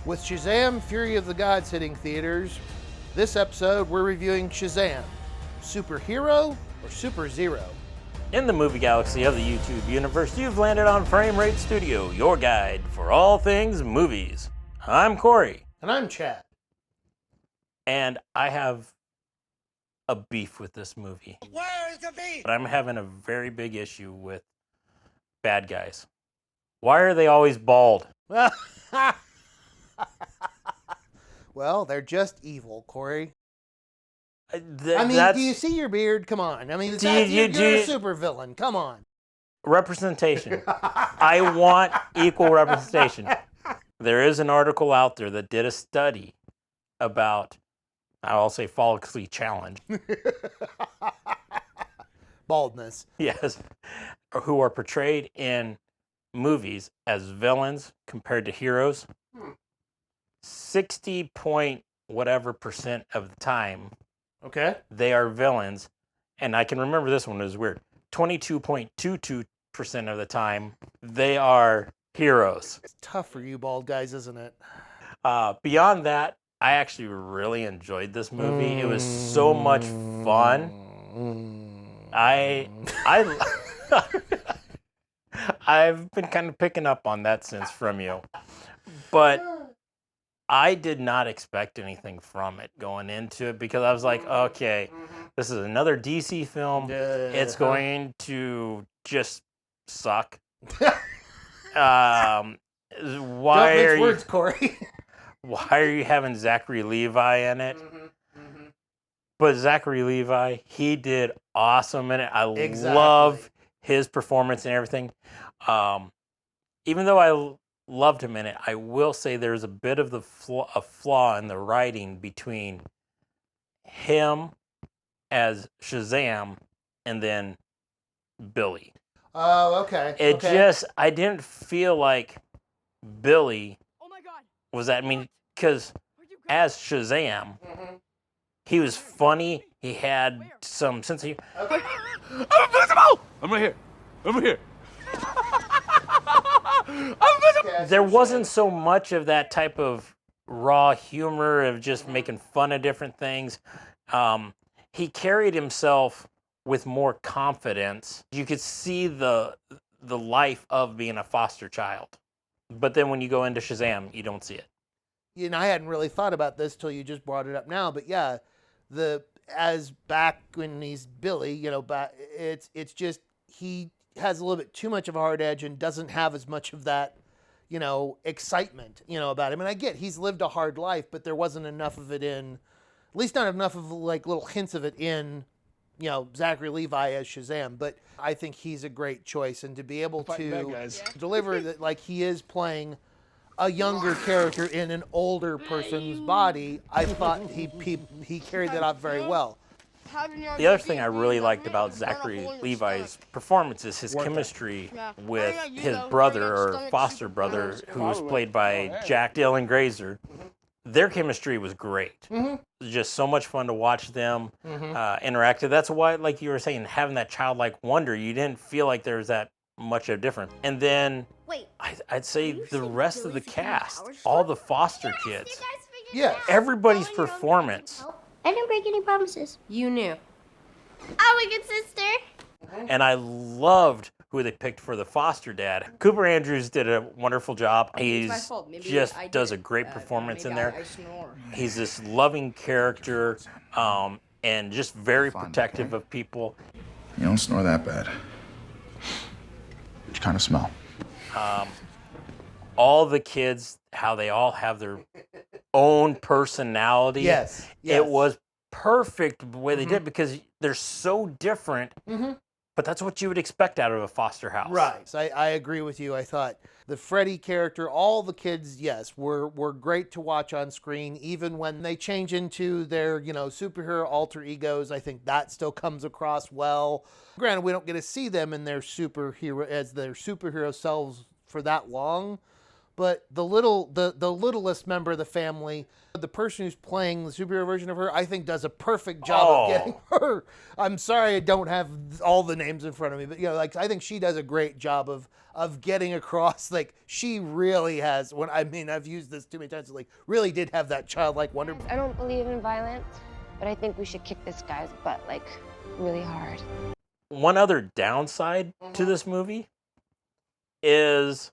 With Shazam! Fury of the Gods hitting theaters, this episode we're reviewing Shazam. Superhero or Super Zero? In the movie galaxy of the YouTube universe, you've landed on Frame Rate Studio, your guide for all things movies. I'm Corey. And I'm Chad. And I have a beef with this movie. Where is the beef? But I'm having a very big issue with bad guys. Why are they always bald? Well, they're just evil, Corey. Do you see your beard? Come on. I mean, you're a super villain. Come on. Representation. I want equal representation. There is an article out there that did a study about, I'll say, follically challenged. Baldness. Yes. Who are portrayed in movies as villains compared to heroes. 60 point whatever percent of the time, okay, they are villains. And I can remember this one was weird. 22.22% of the time, they are heroes. It's tough for you bald guys, isn't it? Beyond that, I actually really enjoyed this movie. It was so much fun. I've been kind of picking up on that since from you. But I did not expect anything from it going into it because I was like, okay, this is another DC film. It's going to just suck. Why are words, Corey? Why are you having Zachary Levi in it? But Zachary Levi, he did awesome in it. I love his performance and everything. Even though I loved him in it, I will say there's a bit of a flaw in the writing between him as Shazam and then Billy. Oh, okay. I didn't feel like Billy was that. I mean, because as Shazam, he was funny. He had some sense of humor. I'm invisible! I'm right here. I'm right here. There wasn't so much of that type of raw humor of just making fun of different things. He carried himself with more confidence. You could see the life of being a foster child. But then when you go into Shazam, you don't see it. You know, I hadn't really thought about this till you just brought it up now. But yeah, as back when he's Billy, you know, it's just he has a little bit too much of a hard edge and doesn't have as much of that, you know, excitement, you know, about him. And I get he's lived a hard life, but there wasn't enough of it in, at least not enough of like little hints of it in, you know, Zachary Levi as Shazam. But I think he's a great choice, and to be able to deliver that, like he is playing a younger character in an older person's body, I thought he carried that off very well. The other thing I really liked about Zachary Levi's performance is his chemistry with his brother or foster brother, who was played by Jack Dylan Grazer. Their chemistry was great. It was just so much fun to watch them interact. That's why, like you were saying, having that childlike wonder, you didn't feel like there was that much of a difference. And then I'd say the rest of the cast, all the foster kids, everybody's performance. I didn't break any promises. You knew. I'm a good sister. And I loved who they picked for the foster dad. Cooper Andrews did a wonderful job. He just does a great performance in there. He's this loving character and just very protective of people. You don't snore that bad. You kind of smell. All the kids, how they all have their own personality. Yes. It was perfect the way they did because they're so different, but that's what you would expect out of a foster house. Right. So I agree with you. I thought the Freddy character, all the kids, yes, were great to watch on screen. Even when they change into their, you know, superhero alter egos, I think that still comes across well. Granted, we don't get to see them in their superhero selves for that long, But the littlest member of the family, the person who's playing the superhero version of her, I think does a perfect job of getting her. I'm sorry I don't have all the names in front of me, but like I think she does a great job of getting across. Like she really has. I've used this too many times. Like really did have that childlike wonder. I don't believe in violence, but I think we should kick this guy's butt like really hard. One other downside to this movie is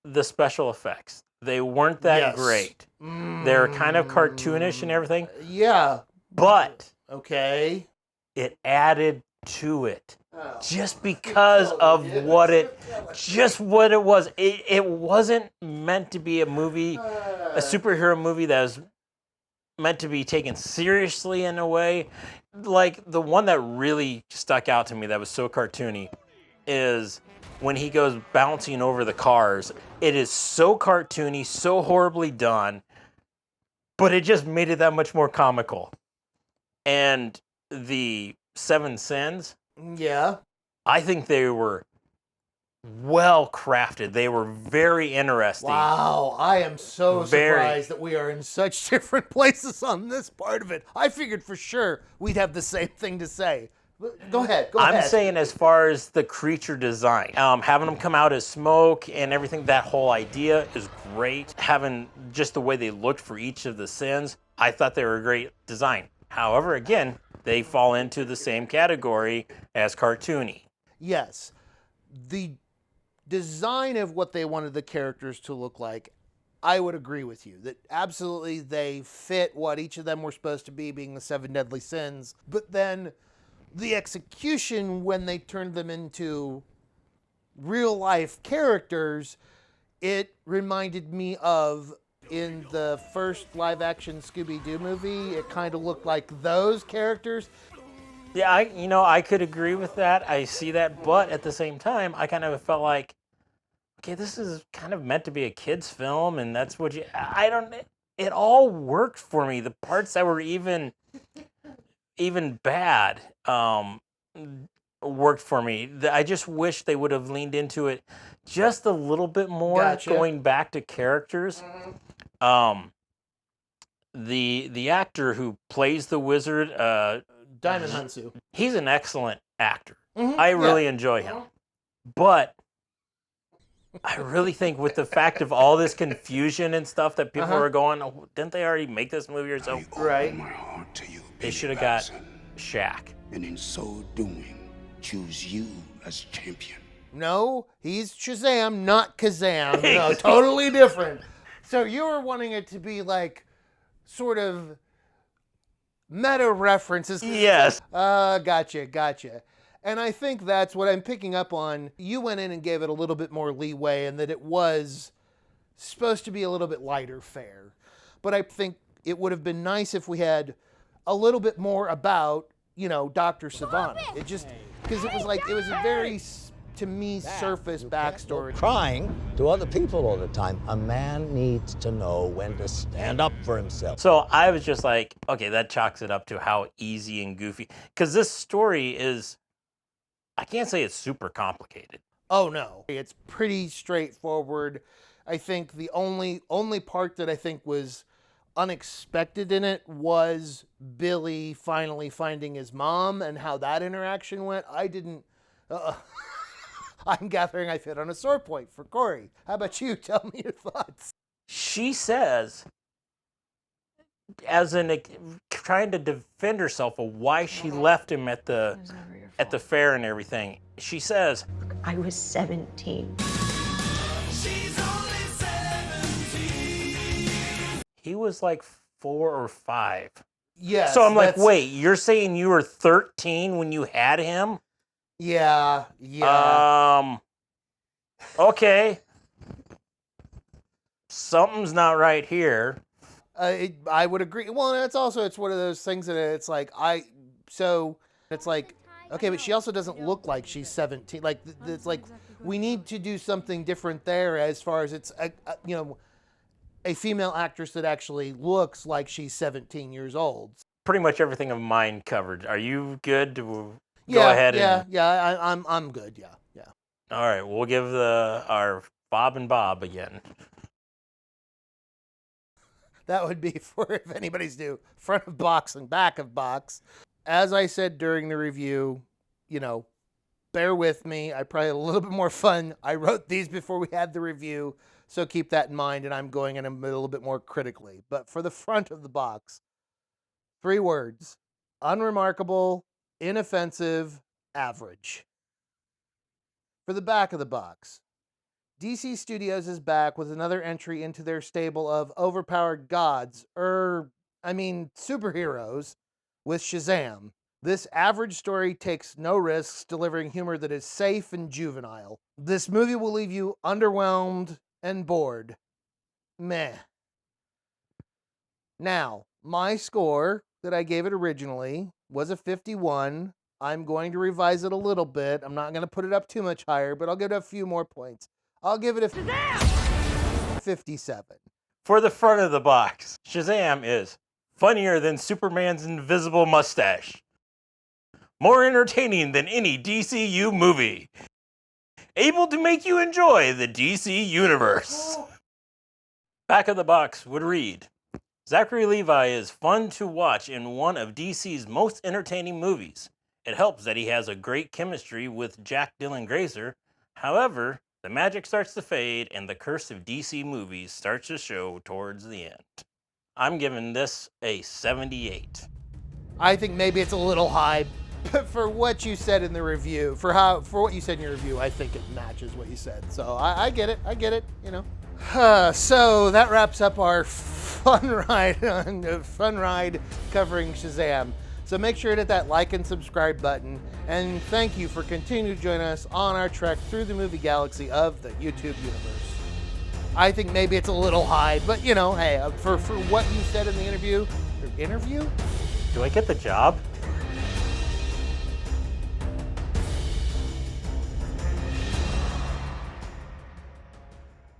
the special effects. They weren't that great. They're kind of cartoonish and everything. Yeah. But okay, it added to it. Just because of what it was. It wasn't meant to be a superhero movie that was meant to be taken seriously in a way. Like the one that really stuck out to me that was so cartoony is when he goes bouncing over the cars. It is so cartoony, so horribly done, but it just made it that much more comical. And the 7 Sins, yeah, I think they were well crafted. They were very interesting. Wow, I am so surprised that we are in such different places on this part of it. I figured for sure we'd have the same thing to say. Go ahead. I'm saying as far as the creature design, having them come out as smoke and everything, that whole idea is great. Having just the way they looked for each of the sins, I thought they were a great design. However, again, they fall into the same category as cartoony. Yes. The design of what they wanted the characters to look like, I would agree with you. That absolutely they fit what each of them were supposed to be, being the 7 deadly sins. But then the execution, when they turned them into real life characters, it reminded me of in the first live action Scooby-Doo movie. It kind of looked like those characters. Yeah, I could agree with that. I see that, but at the same time, I kind of felt like, okay, this is kind of meant to be a kid's film, and that's what it all worked for me. The parts that were even bad worked for me. I just wish they would have leaned into it just a little bit more. Gotcha. Going back to characters. The actor who plays the wizard, Diamond Hansu, he's an excellent actor. Mm-hmm. I really enjoy him. But I really think with the fact of all this confusion and stuff that people are going, oh, didn't they already make this movie or so? Right. My heart to you, They Billy should have got Batson, Shaq. and in so doing, choose you as champion. No, he's Shazam, not Kazam. No, totally different. So you were wanting it to be like sort of meta references. Yes. Gotcha. And I think that's what I'm picking up on. You went in and gave it a little bit more leeway and that it was supposed to be a little bit lighter fare. But I think it would have been nice if we had a little bit more about, Dr. Savannah. It just, because it was a very, to me, surface backstory. Crying to other people all the time. A man needs to know when to stand up for himself. So I was just like, okay, that chalks it up to how easy and goofy. Because this story is, I can't say it's super complicated. Oh no, it's pretty straightforward. I think the only part that I think was unexpected in it was Billy finally finding his mom and how that interaction went. I didn't. I'm gathering I've hit on a sore point for Corey. How about you? Tell me your thoughts. She says, as in trying to defend herself of why she left him at the fair and everything. She says, I was 17. he was like 4 or 5. Yeah. So I'm like, wait, you're saying you were 13 when you had him? Yeah. Okay. Something's not right here. I would agree. Well, it's one of those things that it's like, okay, but she also doesn't look like she's 17. Like, it's like, we need to do something different there as far as it's, a female actress that actually looks like she's 17 years old. Pretty much everything of mine covered. Are you good to go ahead? I'm good. Yeah. All right, we'll give our Bob and Bob again. That would be for, if anybody's new, front of box and back of box. As I said during the review, you know, bear with me. I probably had a little bit more fun. I wrote these before we had the review, so keep that in mind, and I'm going in a little bit more critically. But for the front of the box, 3 words: unremarkable, inoffensive, average. For the back of the box, DC Studios is back with another entry into their stable of overpowered gods, superheroes, with Shazam. This average story takes no risks, delivering humor that is safe and juvenile. This movie will leave you underwhelmed and bored. Meh. Now, my score that I gave it originally was a 51. I'm going to revise it a little bit. I'm not going to put it up too much higher, but I'll give it a few more points. I'll give it a 57. For the front of the box, Shazam is funnier than Superman's invisible mustache, more entertaining than any DCU movie, able to make you enjoy the DC universe. Back of the box would read, Zachary Levi is fun to watch in one of DC's most entertaining movies. It helps that he has a great chemistry with Jack Dylan Grazer. However, the magic starts to fade and the curse of DC movies starts to show towards the end. I'm giving this a 78. I think maybe it's a little high, but for what you said in the review, for what you said in your review, I think it matches what you said. So I get it, you know. So that wraps up our fun ride covering Shazam. So make sure to hit that like and subscribe button. And thank you for continuing to join us on our trek through the movie galaxy of the YouTube universe. I think maybe it's a little high, but you know, hey, for what you said in the interview? Do I get the job?